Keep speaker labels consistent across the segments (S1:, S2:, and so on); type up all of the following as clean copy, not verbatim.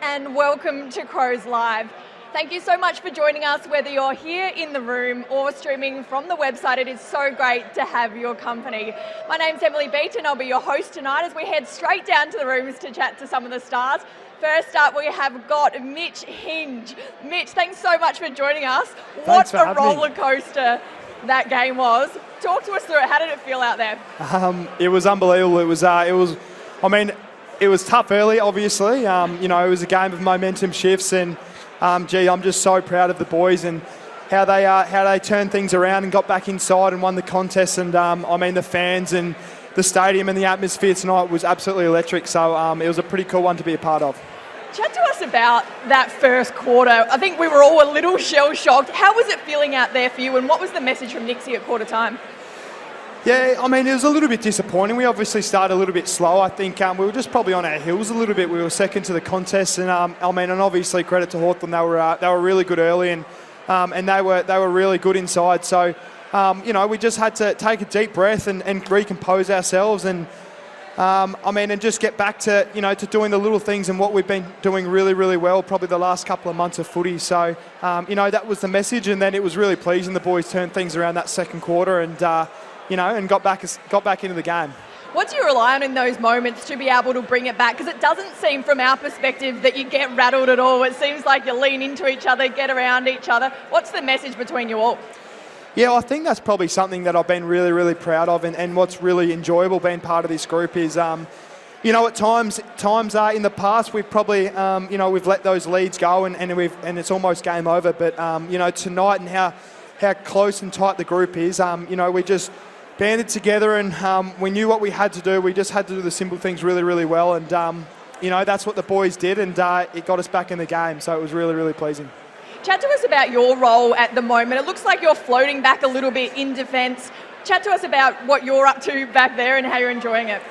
S1: and welcome to Crows Live. Thank you so much for joining us, whether you're here in the room or streaming from the website. It is so great to have your company. My name's Emily Beat and I'll be your host tonight as we head straight down to the rooms to chat to some of the stars. First up, we have got Mitch Hinge. Mitch, thanks so much for joining us. What a roller coaster that game was. Talk to us through it. How did it feel out there?
S2: It was unbelievable. It was tough early, obviously. It was a game of momentum shifts, and I'm just so proud of the boys and how they turned things around and got back inside and won the contest. And the fans and the stadium and the atmosphere tonight was absolutely electric. So it was a pretty cool one to be a part of.
S1: Chat to us about that first quarter. I think we were all a little shell-shocked. How was it feeling out there for you, and what was the message from Nixie at quarter time?
S2: Yeah, it was a little bit disappointing. We obviously started a little bit slow. I think we were just probably on our heels a little bit. We were second to the contest, and and obviously credit to Hawthorn. They were really good early, and they were really good inside. So we just had to take a deep breath and recompose ourselves, and and just get back to to doing the little things and what we've been doing really, really well probably the last couple of months of footy. So that was the message, and then it was really pleasing. The boys turned things around that second quarter, and and got back into the game.
S1: What do you rely on in those moments to be able to bring it back? Because it doesn't seem from our perspective that you get rattled at all. It seems like you lean into each other, get around each other. What's the message between you all?
S2: Yeah, I think that's probably something that I've been really, really proud of, and what's really enjoyable being part of this group is, at times in the past we've probably, we've let those leads go and it's almost game over. But tonight and how close and tight the group is, we just banded together and we knew what we had to do. We just had to do the simple things really, really well, and that's what the boys did, and it got us back in the game. So it was really, really pleasing.
S1: Chat to us about your role at the moment. It looks like you're floating back a little bit in defence. Chat to us about what you're up to back there and how you're enjoying it.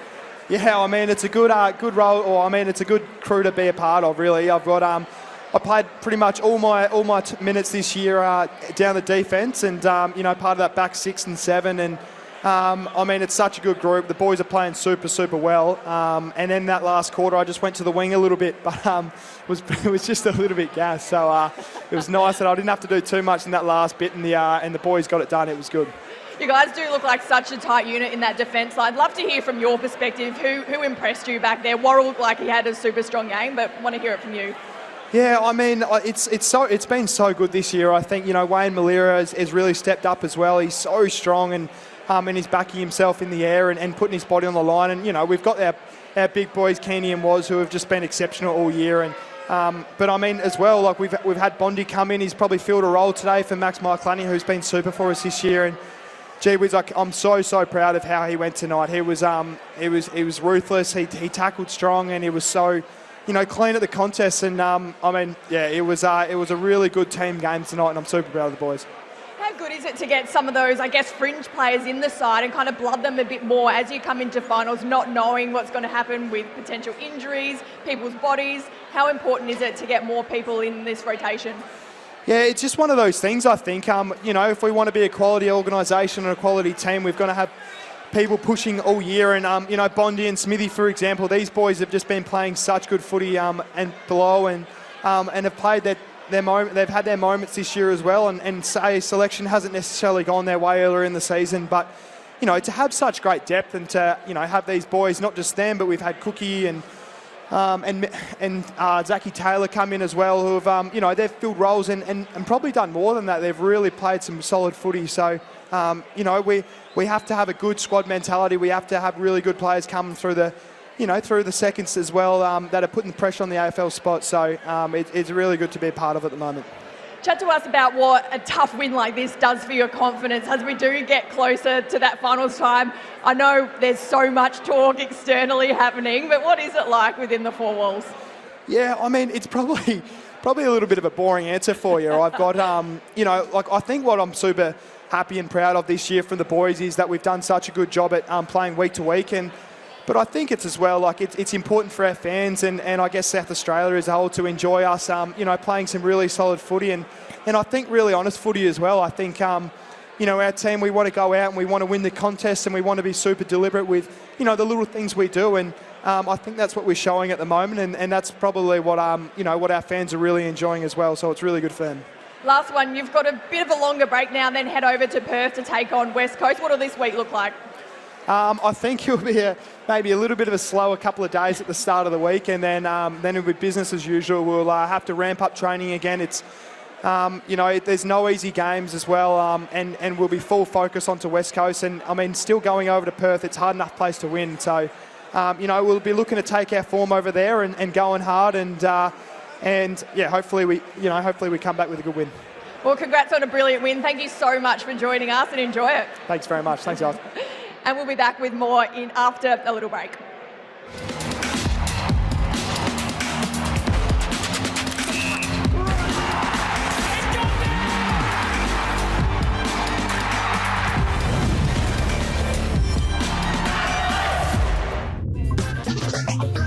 S2: Yeah, it's a good role, or it's a good crew to be a part of. Really, I've got I played pretty much all my minutes this year down the defence, and part of that back 6 and 7, and it's such a good group. The boys are playing super, super well. And then that last quarter, I just went to the wing a little bit, but it was just a little bit gas. So it was nice that I didn't have to do too much in that last bit, and the boys got it done. It was good.
S1: You guys do look like such a tight unit in that defence line. I'd love to hear from your perspective. Who impressed you back there? Worrell looked like he had a super strong game, but want to hear it from you.
S2: Yeah, it's been so good this year. I think Wayne Malira has really stepped up as well. He's so strong, and he's backing himself in the air and putting his body on the line. And we've got our big boys, Keeney and Woz, who have just been exceptional all year. And but as well, like we've had Bondi come in. He's probably filled a role today for Max Michelani, who's been super for us this year. And gee whiz, I'm so proud of how he went tonight. He was ruthless. He tackled strong, and he was so clean at the contest. And it was a really good team game tonight, and I'm super proud of the boys.
S1: How good is it to get some of those, fringe players in the side and kind of blood them a bit more as you come into finals, not knowing what's going to happen with potential injuries, people's bodies? How important is it to get more people in this rotation?
S2: Yeah, it's just one of those things, I think. If we want to be a quality organisation and a quality team, we've got to have people pushing all year. And, Bondi and Smithy, for example, these boys have just been playing such good footy and below and have played they've had their moments this year as well, and say selection hasn't necessarily gone their way earlier in the season, but to have such great depth and to have these boys, not just them, but we've had Cookie and Zachy Taylor come in as well, who have they've filled roles and probably done more than that. They've really played some solid footy. So we have to have a good squad mentality. We have to have really good players coming through the seconds as well, that are putting pressure on the AFL spot. So it's really good to be a part of at the moment.
S1: Chat to us about what a tough win like this does for your confidence as we do get closer to that finals time. I know there's so much talk externally happening, but what is it like within the four walls?
S2: Yeah, it's probably a little bit of a boring answer for you. I've got, I think what I'm super happy and proud of this year from the boys is that we've done such a good job at playing week to week. But I think it's as well, it's important for our fans and I guess South Australia as a whole to enjoy us, playing some really solid footy and I think really honest footy as well. I think, our team, we want to go out and we want to win the contest and we want to be super deliberate with, the little things we do. And I think that's what we're showing at the moment, and that's probably what what our fans are really enjoying as well. So it's really good for them.
S1: Last one, you've got a bit of a longer break now, and then head over to Perth to take on West Coast. What will this week look like?
S2: I think it'll be maybe a little bit of a slower couple of days at the start of the week, and then it'll be business as usual. We'll have to ramp up training again. It's there's no easy games as well, and we'll be full focus onto West Coast. And I mean, still going over to Perth, it's a hard enough place to win. So, we'll be looking to take our form over there and going hard, and hopefully we come back with a good win.
S1: Well, congrats on a brilliant win. Thank you so much for joining us, and enjoy it.
S2: Thanks very much. Thanks, guys.
S1: And we'll be back with more after a little break.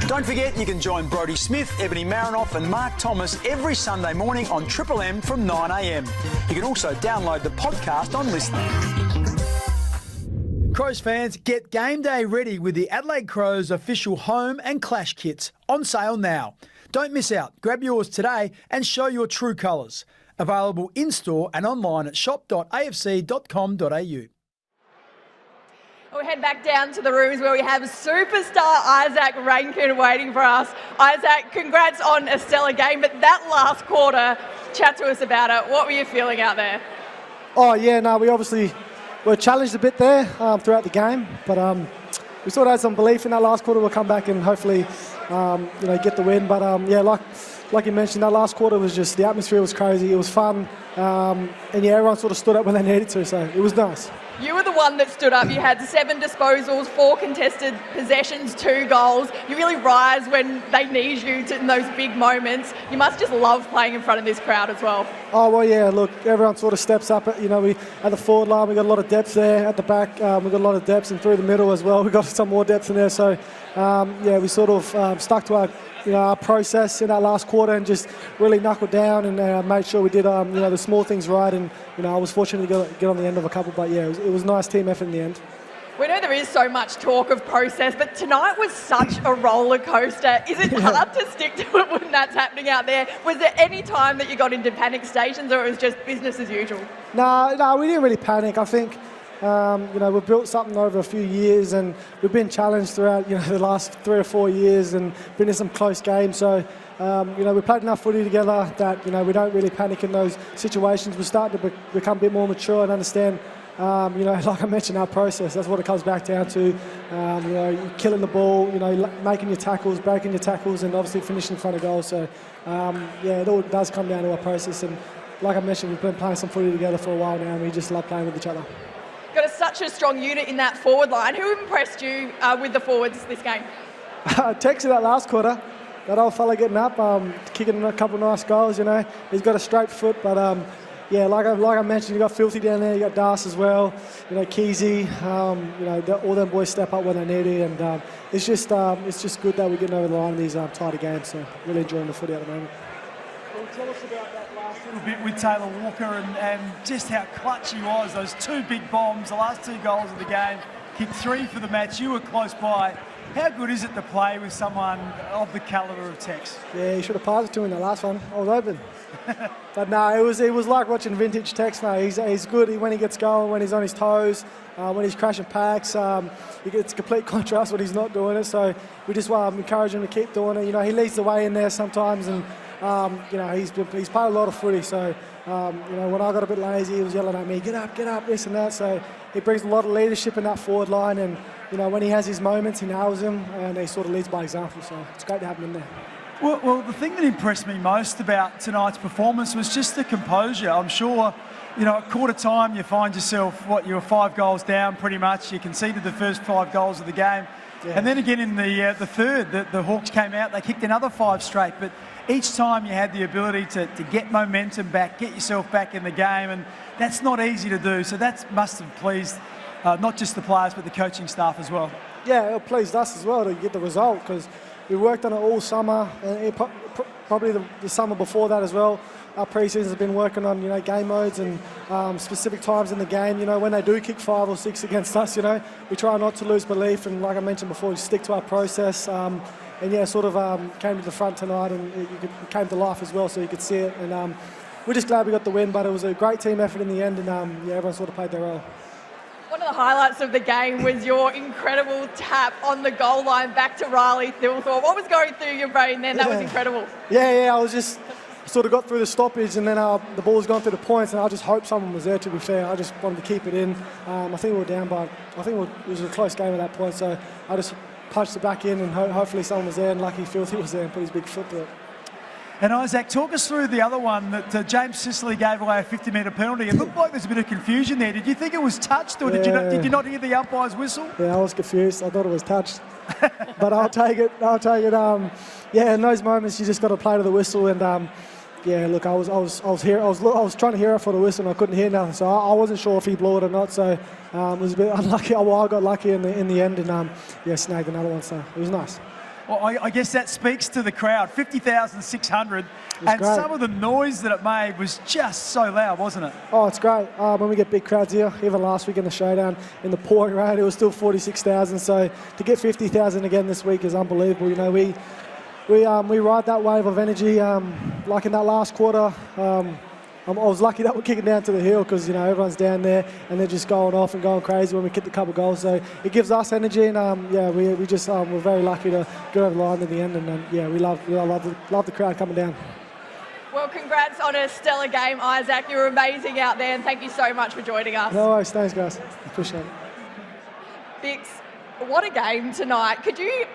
S3: Don't forget you can join Brodie Smith, Ebony Marinoff and Mark Thomas every Sunday morning on Triple M from 9 a.m. You can also download the podcast on Listening. Crows fans, get game day ready with the Adelaide Crows official home and clash kits on sale now. Don't miss out. Grab yours today and show your true colours. Available in-store and online at shop.afc.com.au.
S1: We'll head back down to the rooms where we have superstar Isaac Ranken waiting for us. Isaac, congrats on a stellar game, but that last quarter, chat to us about it. What were you feeling out there?
S4: Oh, yeah, no, we obviously were challenged a bit there throughout the game, but we sort of had some belief in that last quarter. We'll come back and hopefully, get the win. But, like you mentioned, that last quarter was just, the atmosphere was crazy. It was fun. Everyone sort of stood up when they needed to, so it was nice.
S1: You were the one that stood up. You had 7 disposals, 4 contested possessions, 2 goals. You really rise when they need you in those big moments. You must just love playing in front of this crowd as well.
S4: Oh, well, yeah, look, everyone sort of steps up. We at the forward line, we got a lot of depth there. At the back, we got a lot of depth, and through the middle as well, we got some more depth in there. So, we sort of stuck to our process in that last quarter and just really knuckled down and made sure we did the small things right. And I was fortunate to get on the end of a couple, but yeah, it was a nice team effort in the end.
S1: We know there is so much talk of process, but tonight was such a roller coaster. Is it hard to stick to it when that's happening out there? Was there any time that you got into panic stations, or it was just business as usual?
S4: No, we didn't really panic. I think we've built something over a few years, and we've been challenged throughout the last 3 or 4 years, and been in some close games. So we played enough footy together that we don't really panic in those situations. We're starting to become a bit more mature and understand. Like I mentioned, our process, that's what it comes back down to. Killing the ball, making your tackles, breaking your tackles, and obviously finishing in front of goal. So, it all does come down to our process. And like I mentioned, we've been playing some footy together for a while now, and we just love playing with each other.
S1: Got such a strong unit in that forward line. Who impressed you with the forwards this game?
S4: Texas that last quarter, that old fella getting up, kicking a couple of nice goals. He's got a straight foot, but like I mentioned, you got Filthy down there, you got Das as well, Keezy, all them boys step up when they need it, and it's just good that we're getting over the line in these tighter games. So really enjoying the footy at the moment.
S5: Well, tell us about that last little bit with Taylor Walker and just how clutch he was. Those 2 big bombs, the last 2 goals of the game, kicked 3 for the match. You were close by. How good is it to play with someone of the calibre of Tex?
S4: Yeah, you should have passed it to him in the last one. I was open. But no, it was like watching vintage Tex. No, he's good when he gets going, when he's on his toes, when he's crashing packs. It's a complete contrast when he's not doing it. So we just encourage him to keep doing it. He leads the way in there sometimes, and he's played a lot of footy. So when I got a bit lazy, he was yelling at me, get up, this and that. So he brings a lot of leadership in that forward line, and when he has his moments, he nails them, and he sort of leads by example. So it's great to have him in there.
S5: Well, the thing that impressed me most about tonight's performance was just the composure. I'm sure, at quarter time you find yourself, you were 5 goals down pretty much. You conceded the first 5 goals of the game. Yeah. And then again in the third, the Hawks came out, they kicked another 5 straight. But each time you had the ability to get momentum back, get yourself back in the game, and that's not easy to do. So that must have pleased not just the players but the coaching staff as well.
S4: Yeah, it pleased us as well to get the result, because we worked on it all summer, and probably the summer before that as well. Our pre-season has been working on, game modes and specific times in the game. When they do kick 5 or 6 against us, we try not to lose belief, and like I mentioned before, we stick to our process. And yeah, sort of came to the front tonight, and it came to life as well, so you could see it. And we're just glad we got the win, but it was a great team effort in the end, and everyone sort of played their role.
S1: One of the highlights of the game was your incredible tap on the goal line back to Riley Thilthorpe. What was going through your brain then? That was incredible.
S4: Yeah, I was just sort of got through the stoppage, and then the ball was going through the points, and I just hoped someone was there, to be fair. I just wanted to keep it in. I think we were down by, it was a close game at that point, so I just punched it back in, and hopefully someone was there, and lucky Filthy was there and put his big foot to it.
S5: And Isaac, talk us through the other one that James Sicily gave away a 50-metre penalty. It looked like there's a bit of confusion there. Did you think it was touched, or did you not hear the umpire's whistle?
S4: Yeah, I was confused. I thought it was touched, but I'll take it. In those moments you just got to play to the whistle, and look, I was trying to hear it for the whistle, and I couldn't hear nothing, so I wasn't sure if he blew it or not. So it was a bit unlucky. Well, I got lucky in the end, and snagged another one. So it was nice.
S5: Well, I guess that speaks to the crowd. 50,600, and
S4: great.
S5: some of the noise that it made was just so loud, wasn't it?
S4: Oh, it's great. When we get big crowds here, even last week in the showdown, in the pouring rain, it was still 46,000. So to get 50,000 again this week is unbelievable. We ride that wave of energy. Like in that last quarter, I was lucky that we're kicking down to the hill, because everyone's down there and they're just going off and going crazy when we kick a couple of goals. So it gives us energy, and we're very lucky to get over the line in the end. And we love the crowd coming down.
S1: Well, congrats on a stellar game, Isaac. You're amazing out there, and thank you so much for joining us.
S4: No worries, thanks guys. Appreciate it.
S1: Bix, what a game tonight. Could you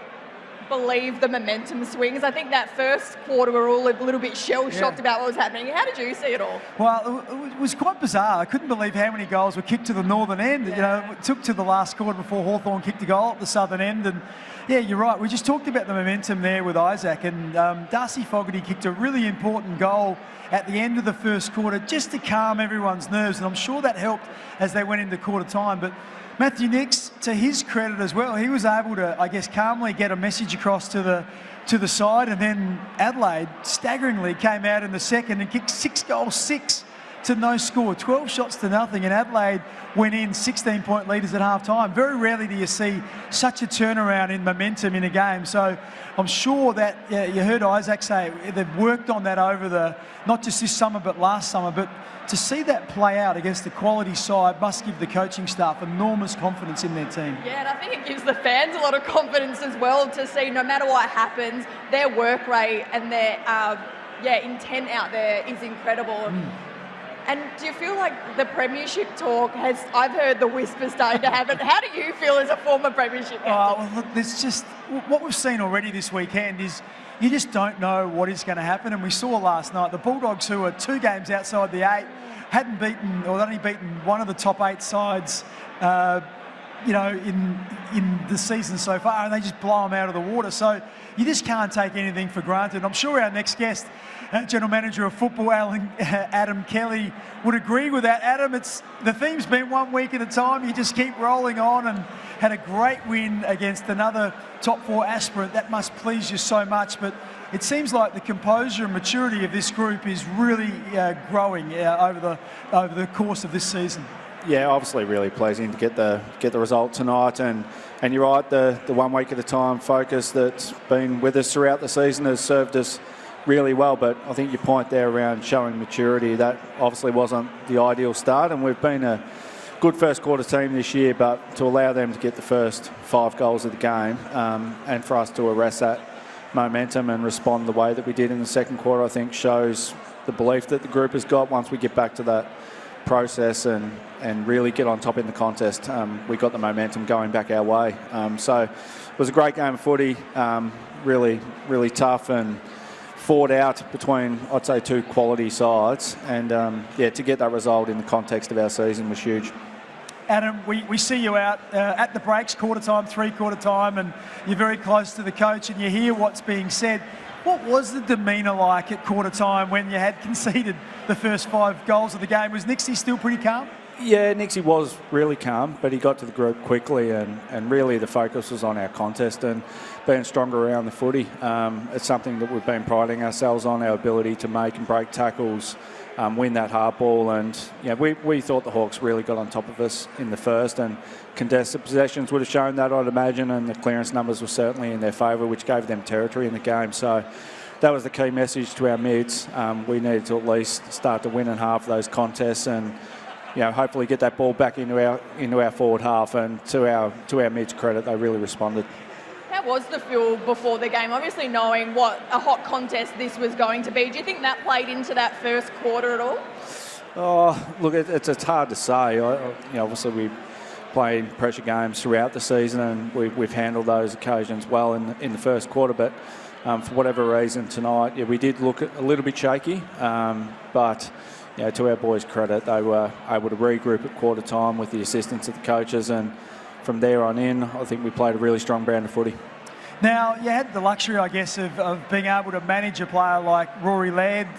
S1: believe the momentum swings? I think that first quarter we were all a little bit shell-shocked about what was happening. How did you see it all?
S5: Well, it was quite bizarre. I couldn't believe how many goals were kicked to the northern end. It took to the last quarter before Hawthorn kicked a goal at the southern end. And yeah, you're right. We just talked about the momentum there with Isaac, and Darcy Fogarty kicked a really important goal at the end of the first quarter just to calm everyone's nerves, and I'm sure that helped as they went into quarter time. But Matthew Nix, to his credit as well, he was able to, I guess, calmly get a message across to the side, and then Adelaide staggeringly came out in the second and kicked 6 to no score, 12 shots to nothing, and Adelaide went in 16-point leaders at half-time. Very rarely do you see such a turnaround in momentum in a game. So I'm sure that, you heard Isaac say, they've worked on that over not just this summer but last summer, but to see that play out against a quality side must give the coaching staff enormous confidence in their team.
S1: Yeah, and I think it gives the fans a lot of confidence as well to see no matter what happens, their work rate and their intent out there is incredible. And do you feel like the premiership talk I've heard the whispers starting to happen. How do you feel as a former premiership captain?
S5: Well, look, there's just, what we've seen already this weekend is you just don't know what is going to happen. And we saw last night the Bulldogs, who are 2 games outside the 8, hadn't only beaten one of the top 8 sides, in the season so far, and they just blow them out of the water. So you just can't take anything for granted. I'm sure our next guest, General Manager of Football, Adam Kelly, would agree with that. Adam, the theme's been 1 week at a time. You just keep rolling on, and had a great win against another top 4 aspirant. That must please you so much. But it seems like the composure and maturity of this group is really growing over the course of this season.
S6: Yeah, obviously really pleasing to get the result tonight, and you're right, the 1 week at a time focus that's been with us throughout the season has served us really well. But I think your point there around showing maturity, that obviously wasn't the ideal start, and we've been a good first quarter team this year, but to allow them to get the first 5 goals of the game, and for us to arrest that momentum and respond the way that we did in the second quarter, I think shows the belief that the group has got once we get back to that process and really get on top in the contest. We got the momentum going back our way. So it was a great game of footy, really, really tough and fought out between, I'd say, 2 quality sides. And to get that result in the context of our season was huge.
S5: Adam, we see you out at the breaks, quarter time, 3/4 time, and you're very close to the coach and you hear what's being said. What was the demeanour like at quarter time when you had conceded the first 5 goals of the game? Was Nixie still pretty calm?
S6: Yeah, Nixie was really calm, but he got to the group quickly, and really the focus was on our contest and being stronger around the footy. It's something that we've been priding ourselves on, our ability to make and break tackles, win that hard ball, and we thought the Hawks really got on top of us in the first, and contested possessions would have shown that, I'd imagine, and the clearance numbers were certainly in their favour, which gave them territory in the game. So that was the key message to our mids. We needed to at least start to win in half of those contests, and hopefully get that ball back into our forward half. And to our mids' credit, they really responded.
S1: How was the feel before the game? Obviously knowing what a hot contest this was going to be. Do you think that played into that first quarter at all?
S6: Oh, look, it's hard to say. Obviously we played pressure games throughout the season, and we've handled those occasions well in the first quarter. But for whatever reason tonight, we did look a little bit shaky. But to our boys' credit, they were able to regroup at quarter time with the assistance of the coaches, and from there on in, I think we played a really strong brand of footy.
S5: Now, you had the luxury, I guess, of being able to manage a player like Rory Laird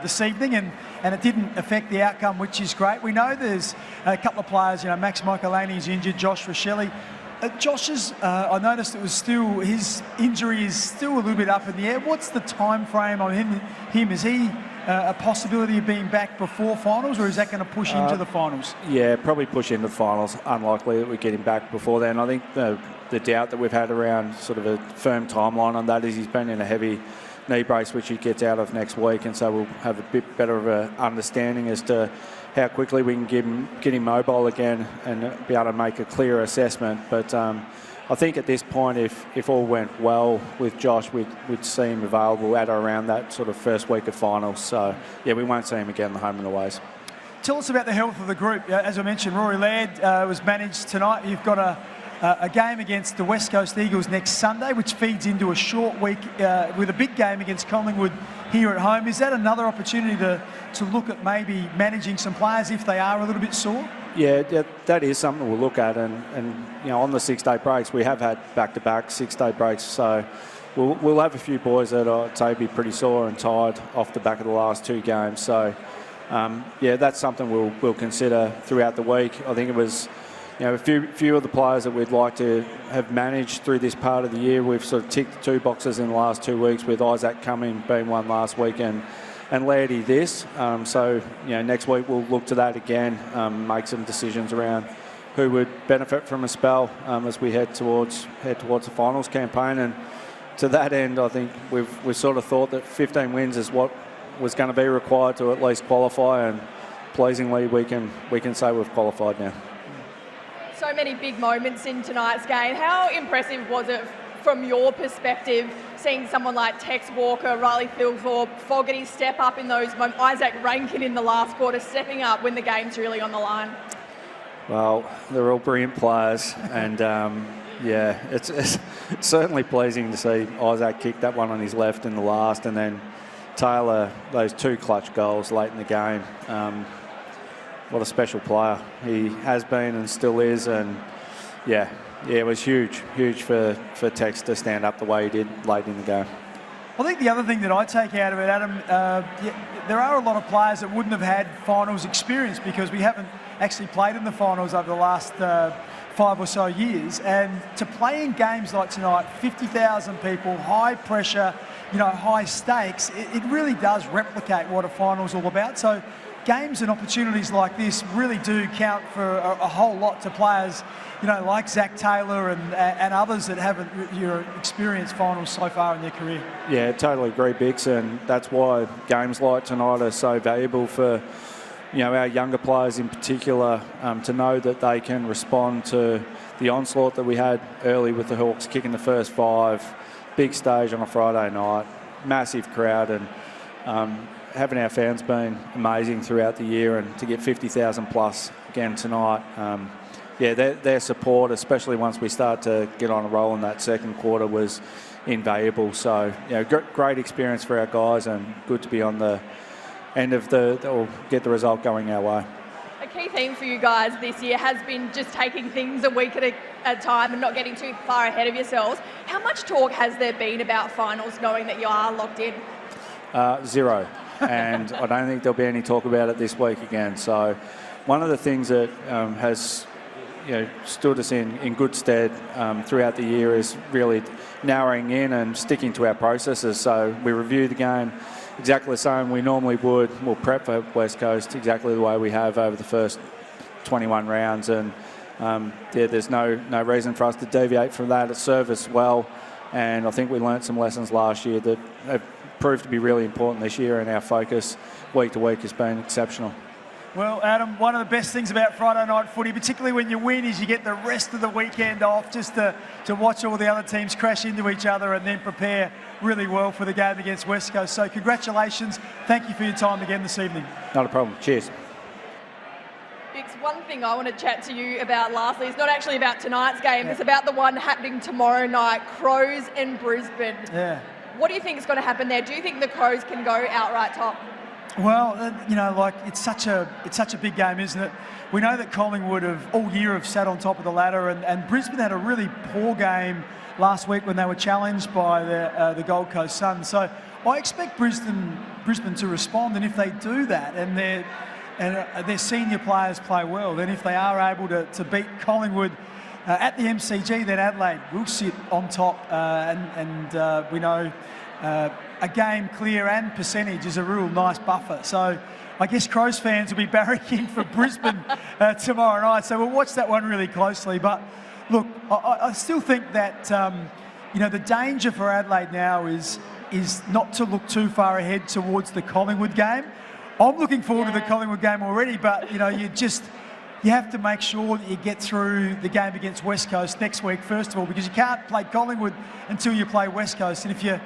S5: this evening, and it didn't affect the outcome, which is great. We know there's a couple of players, Max Michaelini's injured, Josh Rochelle. Josh's, I noticed his injury is still a little bit up in the air. What's the time frame on him? Is he a possibility of being back before finals, or is that going to push into the finals?
S6: Yeah, probably push into the finals. Unlikely that we get him back before then. I think the doubt that we've had around sort of a firm timeline on that is he's been in a heavy knee brace, which he gets out of next week, and so we'll have a bit better of an understanding as to how quickly we can get him mobile again and be able to make a clear assessment. But I think at this point, if all went well with Josh, we'd see him available at or around that sort of first week of finals. So, we won't see him again in the home and aways.
S5: Tell us about the health of the group. As I mentioned, Rory Laird was managed tonight. You've got a game against the West Coast Eagles next Sunday, which feeds into a short week with a big game against Collingwood here at home. Is that another opportunity to look at maybe managing some players if they are a little bit sore?
S6: Yeah, that is something we'll look at, and on the 6-day breaks, we have had back-to-back 6-day breaks, so we'll have a few boys that I'd say be pretty sore and tired off the back of the last 2 games. So that's something we'll consider throughout the week. I think it was a few of the players that we'd like to have managed through this part of the year. We've sort of ticked 2 boxes in the last 2 weeks, with Isaac Cumming being one last week and Lairdy this. So next week we'll look to that again, make some decisions around who would benefit from a spell as we head towards the finals campaign. And to that end, I think we've sort of thought that 15 wins is what was going to be required to at least qualify, and pleasingly we can say we've qualified now.
S1: So many big moments in tonight's game. How impressive was it from your perspective, seeing someone like Tex Walker, Riley Thilthorpe, Fogarty step up in those moments, Isaac Ranken in the last quarter, stepping up when the game's really on the line?
S6: Well, they're all brilliant players, and it's certainly pleasing to see Isaac kick that one on his left in the last, and then Taylor, those 2 clutch goals late in the game. What a special player he has been and still is, and it was huge for Tex to stand up the way he did late in the game.
S5: I think the other thing that I take out of it, Adam, there are a lot of players that wouldn't have had finals experience because we haven't actually played in the finals over the last 5 or so years, and to play in games like tonight, 50,000 people, high pressure, high stakes, it really does replicate what a final's all about. So games and opportunities like this really do count for a whole lot to players, like Zach Taylor and others that haven't experienced finals so far in their career. Yeah,
S6: totally agree, Bix, and that's why games like tonight are so valuable for our younger players in particular, to know that they can respond to the onslaught that we had early with the Hawks kicking the first 5, big stage on a Friday night, massive crowd, and having our fans been amazing throughout the year, and to get 50,000 plus again tonight. Their support, especially once we start to get on a roll in that second quarter, was invaluable. So, great experience for our guys, and good to be on the end of or get the result going our way.
S1: A key theme for you guys this year has been just taking things a week at a time and not getting too far ahead of yourselves. How much talk has there been about finals, knowing that you are locked in?
S6: 0. and I don't think there'll be any talk about it this week again. So one of the things that has stood us in good stead throughout the year is really narrowing in and sticking to our processes. So we review the game exactly the same we normally would. We'll prep for West Coast exactly the way we have over the first 21 rounds, and there's no reason for us to deviate from that. It served us well, and I think we learnt some lessons last year that have proved to be really important this year, and our focus week to week has been exceptional.
S5: Well, Adam, one of the best things about Friday night footy, particularly when you win, is you get the rest of the weekend off just to watch all the other teams crash into each other and then prepare really well for the game against West Coast. So congratulations. Thank you for your time again this evening.
S6: Not a problem. Cheers.
S1: Vix, one thing I want to chat to you about lastly is not actually about tonight's game, it's about the one happening tomorrow night, Crows and Brisbane.
S5: Yeah.
S1: What do you think is going to happen there? Do you think the Crows can go outright top?
S5: Well, it's such a big game, isn't it? We know that Collingwood all year have sat on top of the ladder, and Brisbane had a really poor game last week when they were challenged by the Gold Coast Suns. So I expect Brisbane to respond, and if they do that, and their senior players play well, then if they are able to beat Collingwood at the MCG, then Adelaide will sit on top, and we know a game clear and percentage is a real nice buffer. So I guess Crows fans will be barracking for Brisbane tomorrow night. So we'll watch that one really closely. But look, I still think that the danger for Adelaide now is not to look too far ahead towards the Collingwood game. I'm looking forward to the Collingwood game already, but you have to make sure that you get through the game against West Coast next week, first of all, because you can't play Collingwood until you play West Coast. And if you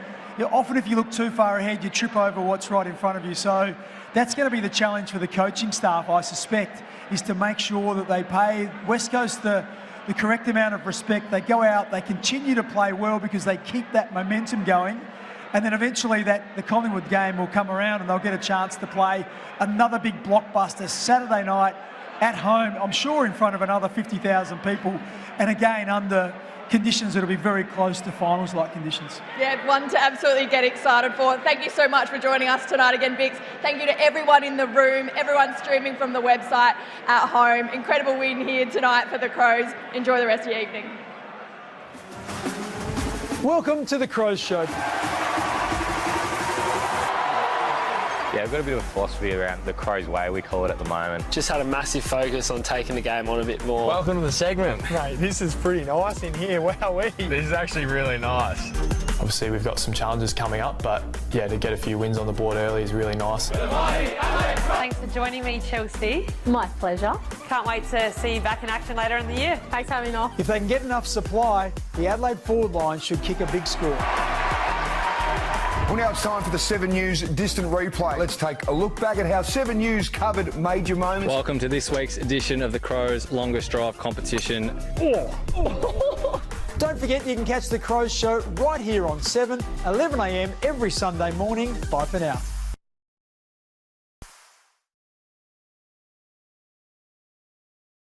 S5: look too far ahead, you trip over what's right in front of you. So that's going to be the challenge for the coaching staff, I suspect, is to make sure that they pay West Coast the correct amount of respect. They go out, they continue to play well because they keep that momentum going. And then eventually the Collingwood game will come around and they'll get a chance to play another big blockbuster Saturday night at home, I'm sure in front of another 50,000 people. And again, under conditions that'll be very close to finals-like conditions.
S1: Yeah, one to absolutely get excited for. Thank you so much for joining us tonight again, Vix. Thank you to everyone in the room, everyone streaming from the website at home. Incredible win here tonight for the Crows. Enjoy the rest of your evening.
S3: Welcome to the Crows Show.
S7: Yeah, we've got a bit of a philosophy around the Crows way, we call it at the moment.
S8: Just had a massive focus on taking the game on a bit more.
S9: Welcome to the segment.
S2: Mate, this is pretty nice in here. Wowee.
S9: This is actually really nice. Obviously, we've got some challenges coming up, but yeah, to get a few wins on the board early is really nice.
S10: Thanks for joining me, Chelsea.
S11: My pleasure.
S10: Can't wait to see you back in action later in the year. Thanks for having me on.
S3: If they can get enough supply, the Adelaide forward line should kick a big score.
S12: Well, now it's time for the 7 News Distant Replay. Let's take a look back at how 7 News covered major moments.
S13: Welcome to this week's edition of the Crows Longest Drive competition.
S3: Don't forget you can catch the Crows Show right here on 7, 11 a.m. every Sunday morning. Bye for now.